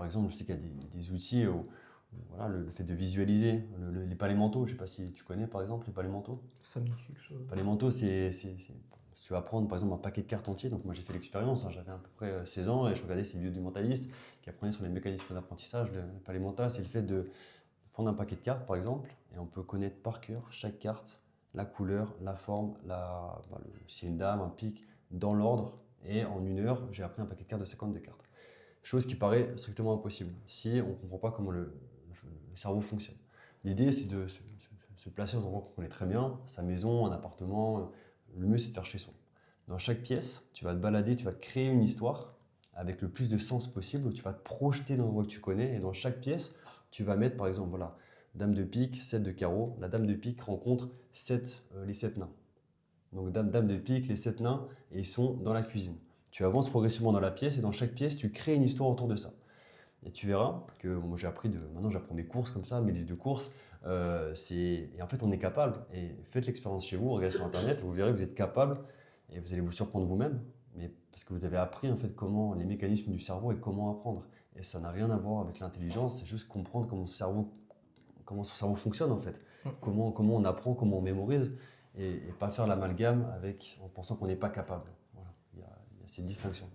exemple, je sais qu'il y a des outils où, voilà, le fait de visualiser les palais mentaux, je ne sais pas si tu connais par exemple les palais mentaux. Ça me dit quelque chose. Palais mentaux, si tu vas prendre par exemple un paquet de cartes entier, donc moi j'ai fait l'expérience, hein, j'avais à peu près 16 ans et je regardais ces vidéos du mentaliste qui apprenaient sur les mécanismes d'apprentissage. Le palais mental, c'est le fait de prendre un paquet de cartes par exemple et on peut connaître par cœur chaque carte, la couleur, la forme, si c'est une dame, un pic, dans l'ordre. Et en 1 heure, j'ai appris un paquet de cartes de 52 cartes. Chose qui paraît strictement impossible si on ne comprend pas comment le cerveau fonctionne. L'idée, c'est de se placer dans un endroit qu'on connaît très bien, sa maison, un appartement. Le mieux, c'est de faire chez soi. Dans chaque pièce, tu vas te balader, tu vas créer une histoire avec le plus de sens possible, où tu vas te projeter dans l'endroit que tu connais. Et dans chaque pièce, tu vas mettre, par exemple, voilà, dame de pique, 7 de carreau. La dame de pique rencontre les 7 nains. Donc dame de pique, les 7 nains, et ils sont dans la cuisine. Tu avances progressivement dans la pièce et dans chaque pièce, tu crées une histoire autour de ça. Et tu verras que moi maintenant j'apprends mes courses comme ça, mes listes de courses. Et en fait, on est capable. Et faites l'expérience chez vous, regardez sur Internet, vous verrez que vous êtes capable et vous allez vous surprendre vous-même. Mais parce que vous avez appris en fait comment les mécanismes du cerveau et comment apprendre. Et ça n'a rien à voir avec l'intelligence, c'est juste comprendre comment son cerveau fonctionne en fait. Comment on apprend, comment on mémorise et pas faire l'amalgame en pensant qu'on n'est pas capable. Voilà, il y a cette distinction.